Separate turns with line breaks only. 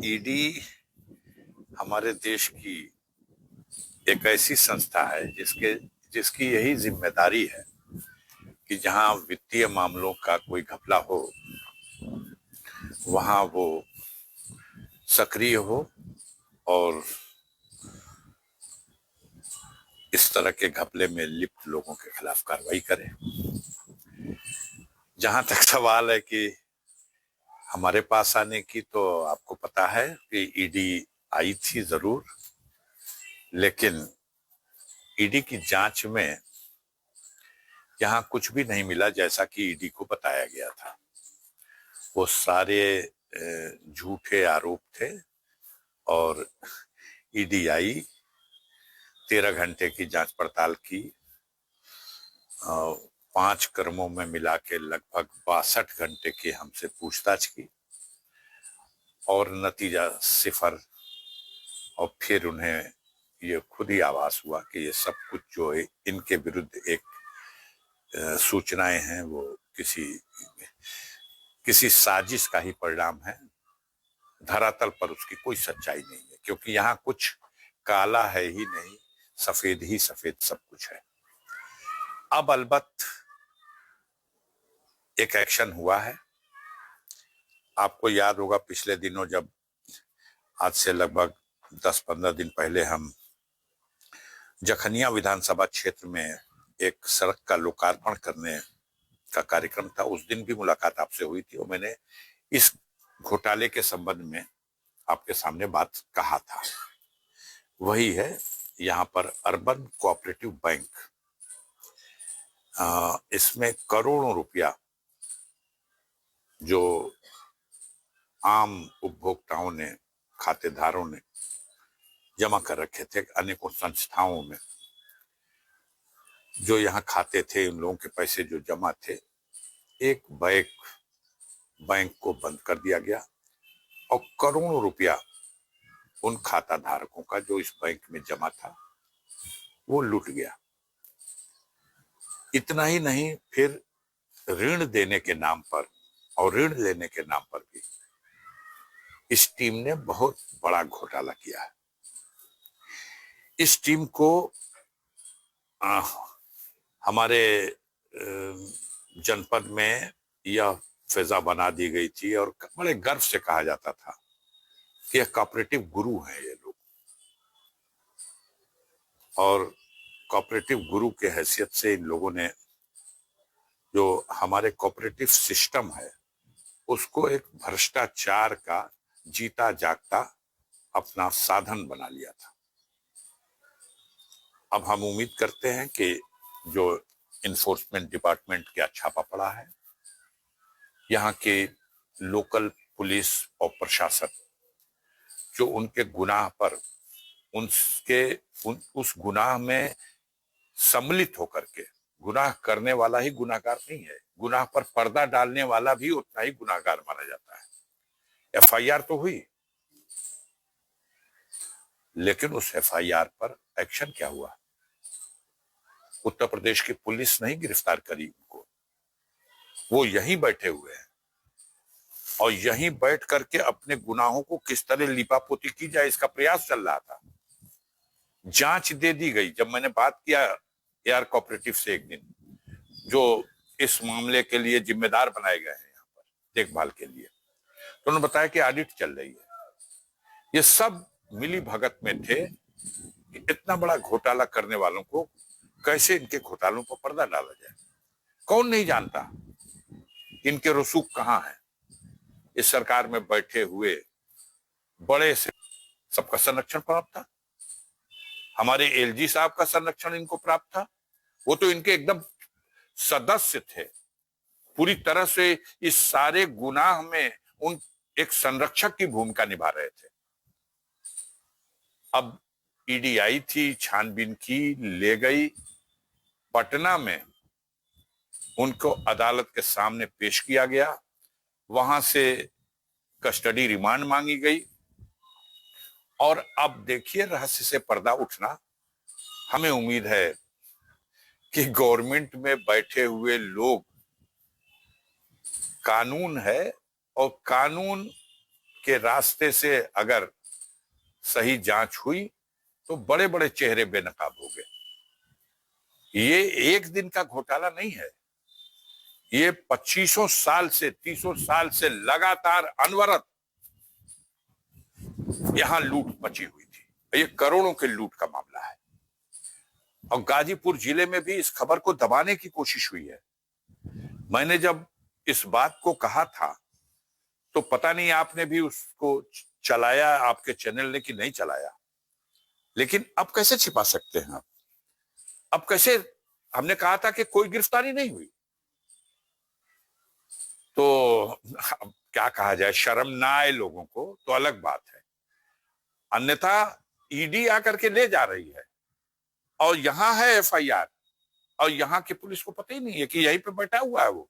ED हमारे देश की एक ऐसी संस्था है जिसकी यही जिम्मेदारी है कि जहां वित्तीय मामलों का कोई घपला हो वहां वो सक्रिय हो और इस तरह के घपले में लिप्त लोगों के खिलाफ कार्रवाई करे। जहां तक सवाल है कि हमारे पास आने की, तो आपको पता है कि ईडी आई थी जरूर, लेकिन ईडी की जांच में यहाँ कुछ भी नहीं मिला जैसा कि ईडी को बताया गया था। वो सारे झूठे आरोप थे और ईडी आई, 13 घंटे की जांच पड़ताल की, 5 क्रमों में मिला के लगभग 62 घंटे की हमसे पूछताछ की और नतीजा 0। और फिर उन्हें ये खुद ही आभास हुआ कि ये सब कुछ जो है इनके विरुद्ध एक सूचनाएं हैं वो किसी साजिश का ही परिणाम है। धरातल पर उसकी कोई सच्चाई नहीं है, क्योंकि यहाँ कुछ काला है ही नहीं, सफेद ही सफेद सब कुछ है। अब अलबत्त एक एक्शन हुआ है। आपको याद होगा पिछले दिनों जब आज से लगभग 10-15 दिन पहले हम जखनिया विधानसभा क्षेत्र में एक सड़क का लोकार्पण करने का कार्यक्रम था, उस दिन भी मुलाकात आपसे हुई थी और मैंने इस घोटाले के संबंध में आपके सामने बात कहा था। वही है, यहाँ पर अर्बन कोऑपरेटिव बैंक, इसमें करोड़ों रुपया जो आम उपभोक्ताओं ने, खातेदारों ने जमा कर रखे थे अनेकों संस्थाओं में, जो यहाँ खाते थे, उन लोगों के पैसे जो जमा थे, एक बैंक को बंद कर दिया गया और करोड़ों रुपया उन खाता धारकों का जो इस बैंक में जमा था वो लूट गया। इतना ही नहीं, फिर ऋण देने के नाम पर और ऋण लेने के नाम पर भी इस टीम ने बहुत बड़ा घोटाला किया है। इस टीम को हमारे जनपद में यह फिजा बना दी गई थी और बड़े गर्व से कहा जाता था कि यह कोऑपरेटिव गुरु हैं ये लोग, और कोऑपरेटिव गुरु के हैसियत से इन लोगों ने जो हमारे कोऑपरेटिव सिस्टम है उसको एक भ्रष्टाचार का जीता जागता अपना साधन बना लिया था। अब हम उम्मीद करते हैं कि जो इन्फोर्समेंट डिपार्टमेंट का छापा पड़ा है, यहाँ के लोकल पुलिस और प्रशासन जो उनके गुनाह पर उस गुनाह में सम्मिलित होकर के, गुनाह करने वाला ही गुनाहगार नहीं है, गुनाह पर पर्दा डालने वाला भी उतना ही गुनाहगार माना जाता है। एफआईआर तो हुई, लेकिन उस एफआईआर पर एक्शन क्या हुआ? उत्तर प्रदेश की पुलिस नहीं गिरफ्तार करी उनको, वो यहीं बैठे हुए हैं और यहीं बैठ करके अपने गुनाहों को किस तरह लिपापोती की जाए इसका प्रयास चल रहा था। जांच दे दी गई। जब मैंने बात किया एआर कोऑपरेटिव से एक दिन, जो इस मामले के लिए जिम्मेदार बनाए गए हैं यहाँ पर देखभाल के लिए, तो उन्होंने बताया कि ऑडिट चल रही है। ये सब मिली भगत में थे कि इतना बड़ा घोटाला करने वालों को कैसे इनके घोटालों पर पर्दा डाला जाए। कौन नहीं जानता इनके रसूख कहां है। इस सरकार में बैठे हुए बड़े से सबका संरक्षण प्राप्त था। हमारे एलजी साहब का संरक्षण इनको प्राप्त था। वो तो इनके एकदम सदस्य थे, पूरी तरह से इस सारे गुनाह में उन एक संरक्षक की भूमिका निभा रहे थे। अब ईडी आई थी, छानबीन की, ले गई पटना में, उनको अदालत के सामने पेश किया गया, वहां से कस्टडी रिमांड मांगी गई और अब देखिए रहस्य से पर्दा उठना। हमें उम्मीद है कि गवर्नमेंट में बैठे हुए लोग, कानून है और कानून के रास्ते से अगर सही जांच हुई तो बड़े बड़े चेहरे बेनकाब हो गए। ये एक दिन का घोटाला नहीं है, ये 25 साल से 30 साल से लगातार अनवरत यहां लूट मची हुई थी। ये करोड़ों के लूट का मामला है और गाजीपुर जिले में भी इस खबर को दबाने की कोशिश हुई है। मैंने जब इस बात को कहा था तो पता नहीं आपने भी उसको चलाया, आपके चैनल ने, कि नहीं चलाया, लेकिन अब कैसे छिपा सकते हैं आप? अब कैसे? हमने कहा था कि कोई गिरफ्तारी नहीं हुई, तो क्या कहा जाए, शर्म ना आए लोगों को तो अलग बात है, अन्यथा ईडी आकर के ले जा रही है और यहां है एफआईआर और यहां की पुलिस को पता ही नहीं है कि यहीं पे बैठा हुआ है वो।